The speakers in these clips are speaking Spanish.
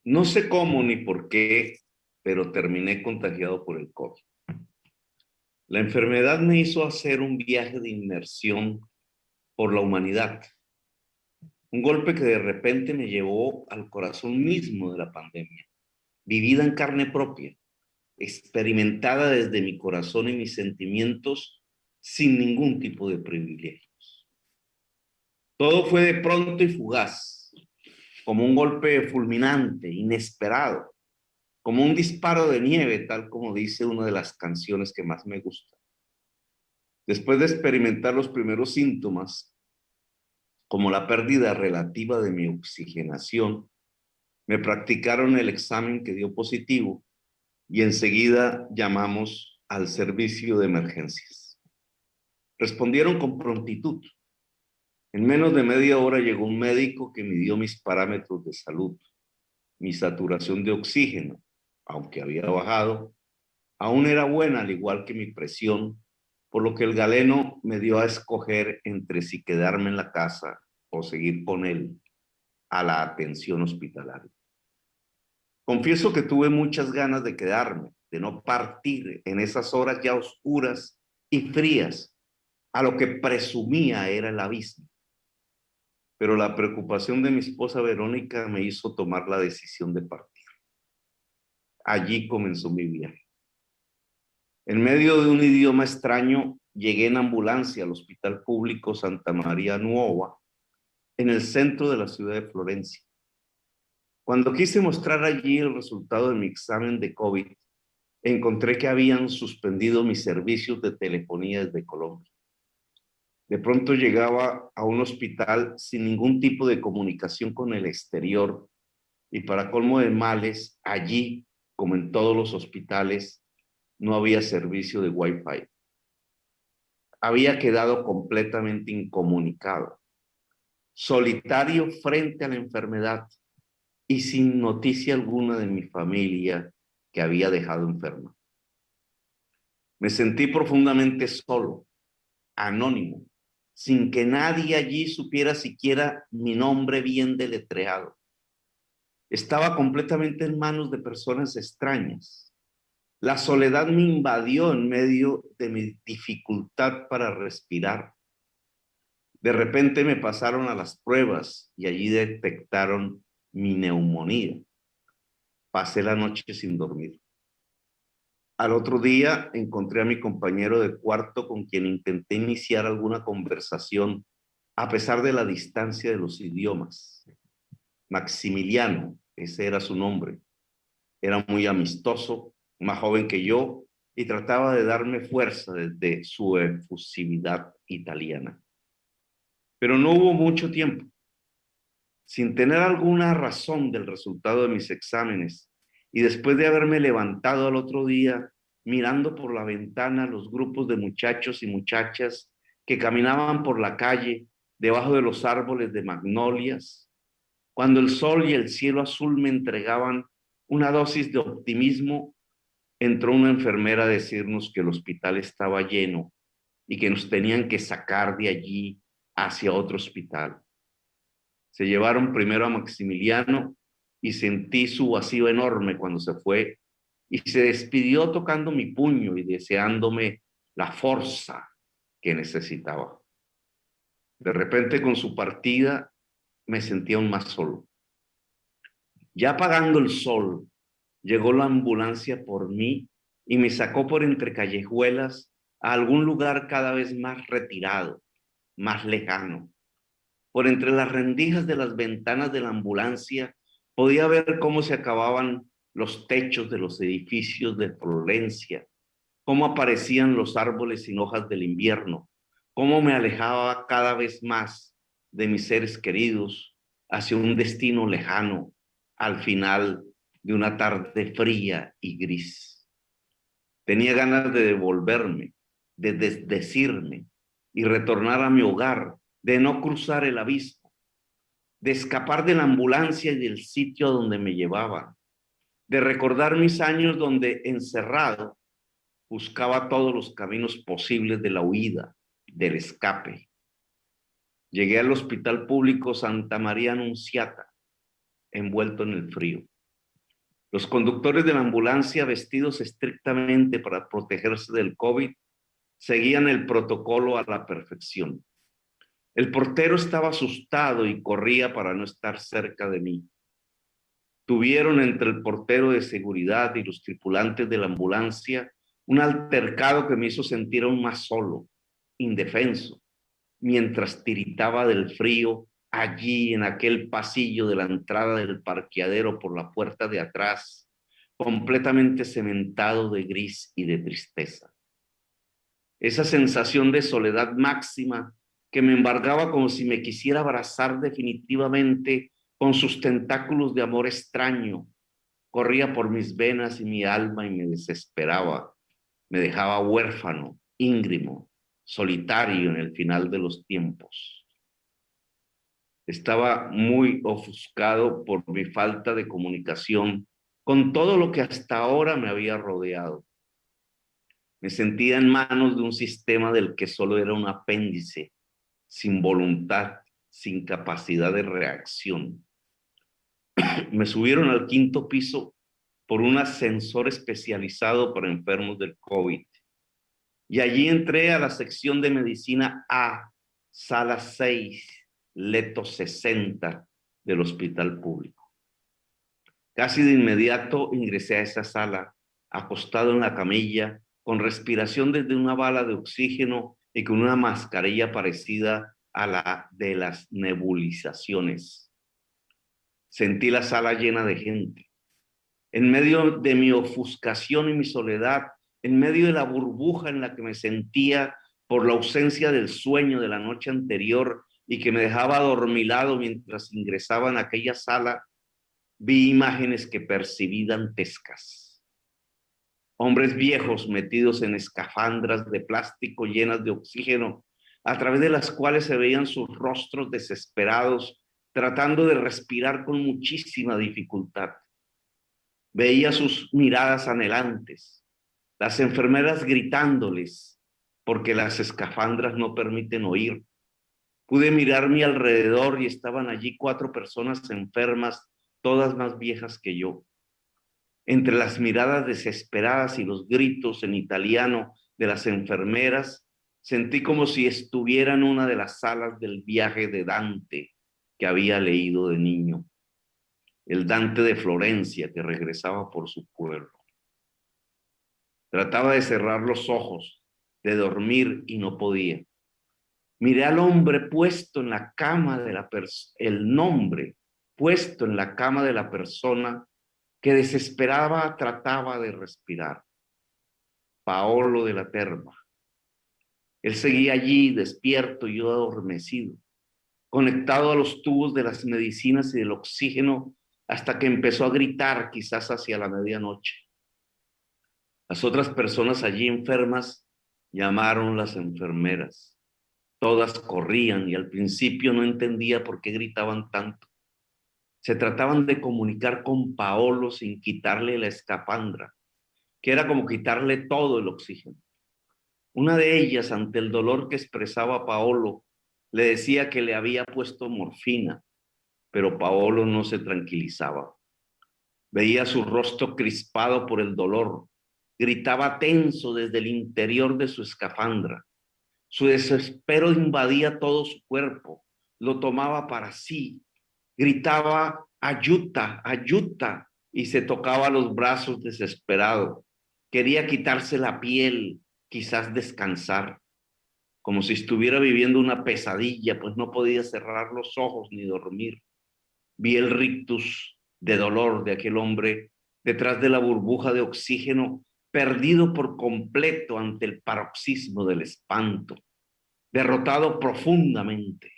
No sé cómo ni por qué, pero terminé contagiado por el COVID. La enfermedad me hizo hacer un viaje de inmersión por la humanidad. Un golpe que de repente me llevó al corazón mismo de la pandemia, vivida en carne propia, experimentada desde mi corazón y mis sentimientos sin ningún tipo de privilegios. Todo fue de pronto y fugaz, como un golpe fulminante, inesperado, como un disparo de nieve, tal como dice una de las canciones que más me gusta. Después de experimentar los primeros síntomas, como la pérdida relativa de mi oxigenación, me practicaron el examen que dio positivo y enseguida llamamos al servicio de emergencias. Respondieron con prontitud. En menos de media hora llegó un médico que midió mis parámetros de salud. Mi saturación de oxígeno, aunque había bajado, aún era buena, al igual que mi presión, por lo que el galeno me dio a escoger entre si quedarme en la casa o seguir con él a la atención hospitalaria. Confieso que tuve muchas ganas de quedarme, de no partir en esas horas ya oscuras y frías, a lo que presumía era el abismo. Pero la preocupación de mi esposa Verónica me hizo tomar la decisión de partir. Allí comenzó mi viaje. En medio de un idioma extraño, llegué en ambulancia al Hospital Público Santa María Nuova, en el centro de la ciudad de Florencia. Cuando quise mostrar allí el resultado de mi examen de COVID, encontré que habían suspendido mis servicios de telefonía desde Colombia. De pronto llegaba a un hospital sin ningún tipo de comunicación con el exterior y para colmo de males, allí, como en todos los hospitales, no había servicio de Wi-Fi. Había quedado completamente incomunicado, solitario frente a la enfermedad y sin noticia alguna de mi familia que había dejado enferma. Me sentí profundamente solo, anónimo, sin que nadie allí supiera siquiera mi nombre bien deletreado. Estaba completamente en manos de personas extrañas. La soledad me invadió en medio de mi dificultad para respirar. De repente me pasaron a las pruebas y allí detectaron mi neumonía. Pasé la noche sin dormir. Al otro día encontré a mi compañero de cuarto con quien intenté iniciar alguna conversación a pesar de la distancia de los idiomas. Maximiliano, ese era su nombre. Era muy amistoso, más joven que yo, y trataba de darme fuerza desde su efusividad italiana. Pero no hubo mucho tiempo. Sin tener alguna razón del resultado de mis exámenes, y después de haberme levantado al otro día, mirando por la ventana los grupos de muchachos y muchachas que caminaban por la calle debajo de los árboles de magnolias, cuando el sol y el cielo azul me entregaban una dosis de optimismo, entró una enfermera a decirnos que el hospital estaba lleno y que nos tenían que sacar de allí hacia otro hospital. Se llevaron primero a Maximiliano y sentí su vacío enorme cuando se fue y se despidió tocando mi puño y deseándome la fuerza que necesitaba. De repente con su partida me sentía aún más solo. Ya apagando el sol, llegó la ambulancia por mí y me sacó por entre callejuelas a algún lugar cada vez más retirado, más lejano. Por entre las rendijas de las ventanas de la ambulancia podía ver cómo se acababan los techos de los edificios de Florencia, cómo aparecían los árboles sin hojas del invierno, cómo me alejaba cada vez más de mis seres queridos hacia un destino lejano al final de una tarde fría y gris. Tenía ganas de devolverme, de desdecirme y retornar a mi hogar, de no cruzar el abismo, de escapar de la ambulancia y del sitio donde me llevaban, de recordar mis años donde encerrado buscaba todos los caminos posibles de la huida, del escape. Llegué al Hospital Público Santa María Anunciata, envuelto en el frío. Los conductores de la ambulancia, vestidos estrictamente para protegerse del COVID, seguían el protocolo a la perfección. El portero estaba asustado y corría para no estar cerca de mí. Tuvieron entre el portero de seguridad y los tripulantes de la ambulancia un altercado que me hizo sentir aún más solo, indefenso, mientras tiritaba del frío allí en aquel pasillo de la entrada del parqueadero por la puerta de atrás, completamente cementado de gris y de tristeza. Esa sensación de soledad máxima que me embargaba como si me quisiera abrazar definitivamente con sus tentáculos de amor extraño, corría por mis venas y mi alma y me desesperaba, me dejaba huérfano, íngrimo, solitario en el final de los tiempos. Estaba muy ofuscado por mi falta de comunicación con todo lo que hasta ahora me había rodeado. Me sentía en manos de un sistema del que solo era un apéndice, sin voluntad, sin capacidad de reacción. Me subieron al 5º piso por un ascensor especializado para enfermos del COVID. Y allí entré a la sección de medicina A, sala 6, leto 60 del hospital público. Casi de inmediato ingresé a esa sala, acostado en la camilla, con respiración desde una bala de oxígeno y con una mascarilla parecida a la de las nebulizaciones. Sentí la sala llena de gente. En medio de mi ofuscación y mi soledad, en medio de la burbuja en la que me sentía por la ausencia del sueño de la noche anterior y que me dejaba adormilado mientras ingresaba en aquella sala, vi imágenes que percibí dantescas. Hombres viejos metidos en escafandras de plástico llenas de oxígeno, a través de las cuales se veían sus rostros desesperados, tratando de respirar con muchísima dificultad. Veía sus miradas anhelantes, las enfermeras gritándoles, porque las escafandras no permiten oír. Pude mirar a mi alrededor y estaban allí 4 personas enfermas, todas más viejas que yo. Entre las miradas desesperadas y los gritos en italiano de las enfermeras, sentí como si estuviera en una de las salas del viaje de Dante que había leído de niño. El Dante de Florencia que regresaba por su pueblo. Trataba de cerrar los ojos, de dormir y no podía. Miré al hombre puesto en la cama de la persona, el nombre puesto en la cama de la persona que desesperaba trataba de respirar. Paolo de la Terma. Él seguía allí despierto y yo adormecido, conectado a los tubos de las medicinas y del oxígeno hasta que empezó a gritar quizás hacia la medianoche. Las otras personas allí enfermas llamaron las enfermeras. Todas corrían y al principio no entendía por qué gritaban tanto. Se trataban de comunicar con Paolo sin quitarle la escafandra, que era como quitarle todo el oxígeno. Una de ellas, ante el dolor que expresaba Paolo, le decía que le había puesto morfina, pero Paolo no se tranquilizaba. Veía su rostro crispado por el dolor. Gritaba tenso desde el interior de su escafandra. Su desespero invadía todo su cuerpo. Lo tomaba para sí. Gritaba, ayuda, ayuda, y se tocaba los brazos desesperado. Quería quitarse la piel, quizás descansar, como si estuviera viviendo una pesadilla, pues no podía cerrar los ojos ni dormir. Vi el rictus de dolor de aquel hombre detrás de la burbuja de oxígeno, perdido por completo ante el paroxismo del espanto, derrotado profundamente.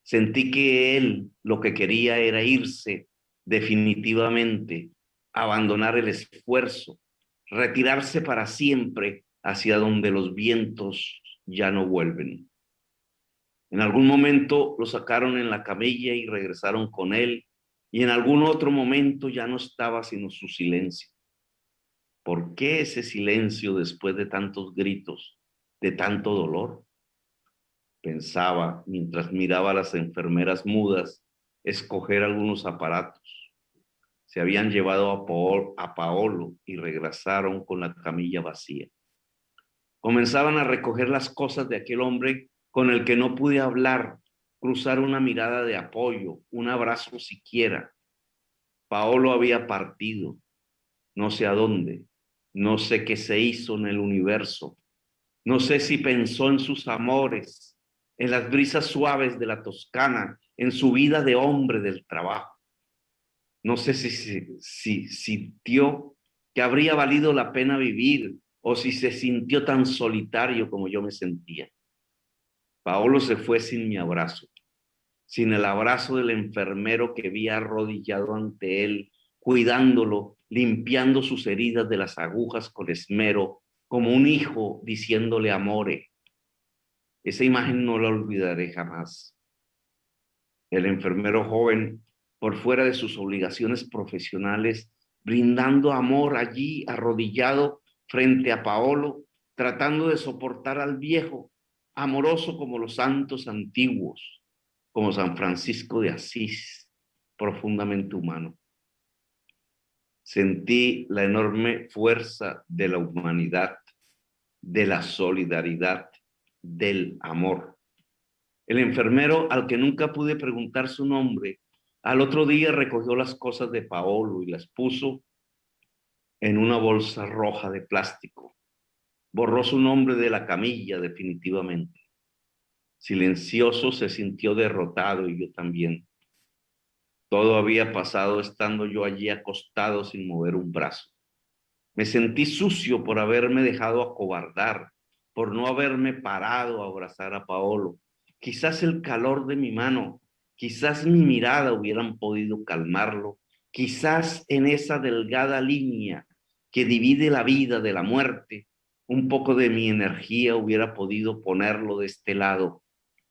Sentí que él lo que quería era irse definitivamente, abandonar el esfuerzo, retirarse para siempre hacia donde los vientos ya no vuelven. En algún momento lo sacaron en la camilla y regresaron con él, y en algún otro momento ya no estaba sino su silencio. ¿Por qué ese silencio después de tantos gritos, de tanto dolor? pensaba mientras miraba a las enfermeras mudas escoger algunos aparatos. Se habían llevado a Paolo y regresaron con la camilla vacía. Comenzaban a recoger las cosas de aquel hombre con el que no pude hablar, cruzar una mirada de apoyo, un abrazo siquiera. Paolo había partido, no sé a dónde, no sé qué se hizo en el universo, no sé si pensó en sus amores, en las brisas suaves de la Toscana, en su vida de hombre del trabajo. No sé si sintió que habría valido la pena vivir o si se sintió tan solitario como yo me sentía. Paolo se fue sin mi abrazo, sin el abrazo del enfermero que vi arrodillado ante él, cuidándolo, limpiando sus heridas de las agujas con esmero, como un hijo diciéndole amore. Esa imagen no la olvidaré jamás. El enfermero joven, por fuera de sus obligaciones profesionales, brindando amor allí, arrodillado frente a Paolo, tratando de soportar al viejo, amoroso como los santos antiguos, como San Francisco de Asís, profundamente humano. Sentí la enorme fuerza de la humanidad, de la solidaridad, del amor. El enfermero, al que nunca pude preguntar su nombre, al otro día recogió las cosas de Paolo y las puso en una bolsa roja de plástico. Borró su nombre de la camilla definitivamente. Silencioso se sintió derrotado y yo también. Todo había pasado estando yo allí acostado sin mover un brazo. Me sentí sucio por haberme dejado acobardar, por no haberme parado a abrazar a Paolo. Quizás el calor de mi mano, quizás mi mirada hubieran podido calmarlo. Quizás en esa delgada línea que divide la vida de la muerte, un poco de mi energía hubiera podido ponerlo de este lado,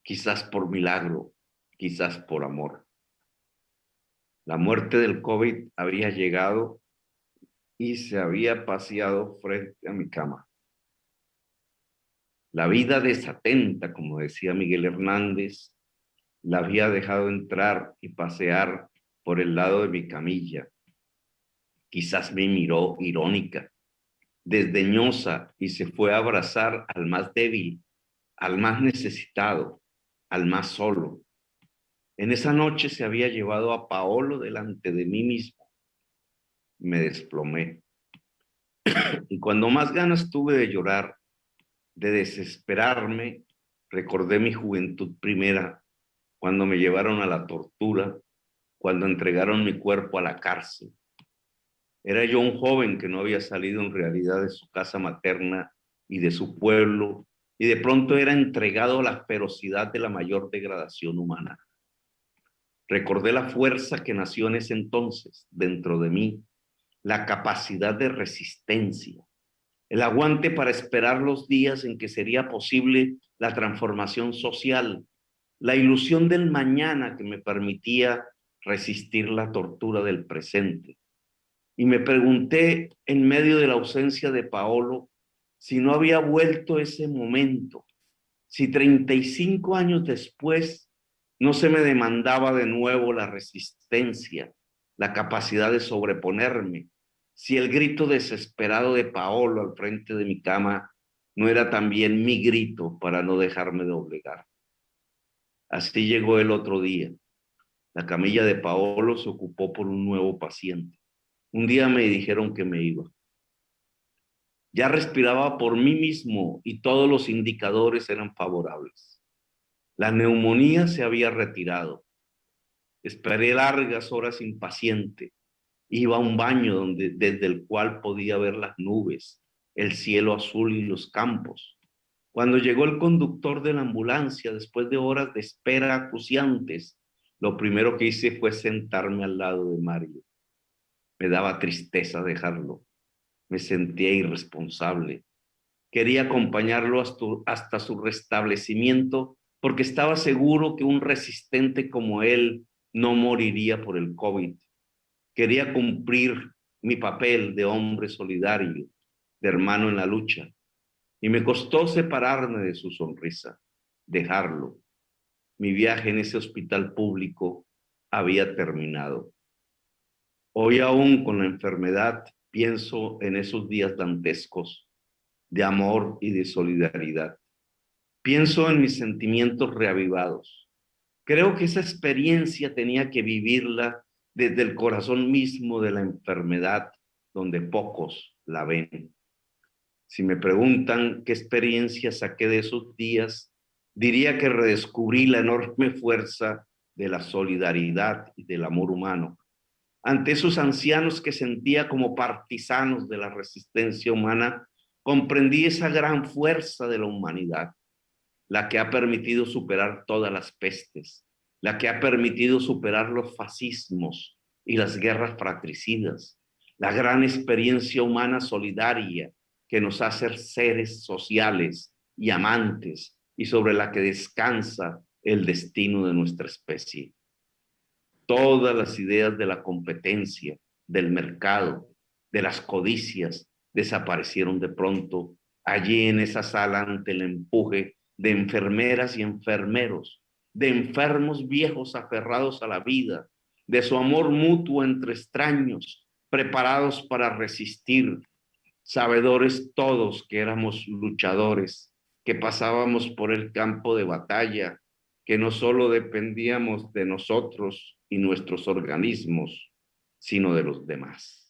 quizás por milagro, quizás por amor. La muerte del COVID había llegado y se había paseado frente a mi cama. La vida desatenta, como decía Miguel Hernández, la había dejado entrar y pasear por el lado de mi camilla. Quizás me miró irónica, desdeñosa, y se fue a abrazar al más débil, al más necesitado, al más solo. En esa noche se había llevado a Paolo delante de mí mismo. Me desplomé. Y cuando más ganas tuve de llorar, de desesperarme, recordé mi juventud primera, cuando me llevaron a la tortura, cuando entregaron mi cuerpo a la cárcel. Era yo un joven que no había salido en realidad de su casa materna y de su pueblo, y de pronto era entregado a la ferocidad de la mayor degradación humana. Recordé la fuerza que nació en ese entonces dentro de mí, la capacidad de resistencia, el aguante para esperar los días en que sería posible la transformación social, la ilusión del mañana que me permitía resistir la tortura del presente. Y me pregunté en medio de la ausencia de Paolo si no había vuelto ese momento, si 35 años después no se me demandaba de nuevo la resistencia, la capacidad de sobreponerme, si el grito desesperado de Paolo al frente de mi cama no era también mi grito para no dejarme doblegar. Así llegó el otro día. La camilla de Paolo se ocupó por un nuevo paciente. Un día me dijeron que me iba. Ya respiraba por mí mismo y todos los indicadores eran favorables. La neumonía se había retirado. Esperé largas horas impaciente. Iba a un baño desde el cual podía ver las nubes, el cielo azul y los campos. Cuando llegó el conductor de la ambulancia, después de horas de espera acuciantes, lo primero que hice fue sentarme al lado de Mario. Me daba tristeza dejarlo. Me sentía irresponsable. Quería acompañarlo hasta su restablecimiento porque estaba seguro que un resistente como él no moriría por el COVID. Quería cumplir mi papel de hombre solidario, de hermano en la lucha, y me costó separarme de su sonrisa. dejarlo. Mi viaje en ese hospital público había terminado. Hoy aún con la enfermedad pienso en esos días dantescos de amor y de solidaridad. Pienso en mis sentimientos reavivados. Creo que esa experiencia tenía que vivirla desde el corazón mismo de la enfermedad, donde pocos la ven. Si me preguntan qué experiencia saqué de esos días, diría que redescubrí la enorme fuerza de la solidaridad y del amor humano. Ante esos ancianos que sentía como partisanos de la resistencia humana, comprendí esa gran fuerza de la humanidad, la que ha permitido superar todas las pestes, la que ha permitido superar los fascismos y las guerras fratricidas, la gran experiencia humana solidaria que nos hace seres sociales y amantes y sobre la que descansa el destino de nuestra especie. Todas las ideas de la competencia, del mercado, de las codicias, desaparecieron de pronto allí en esa sala ante el empuje de enfermeras y enfermeros, de enfermos viejos aferrados a la vida, de su amor mutuo entre extraños, preparados para resistir, sabedores todos que éramos luchadores, que pasábamos por el campo de batalla, que no solo dependíamos de nosotros y nuestros organismos, sino de los demás.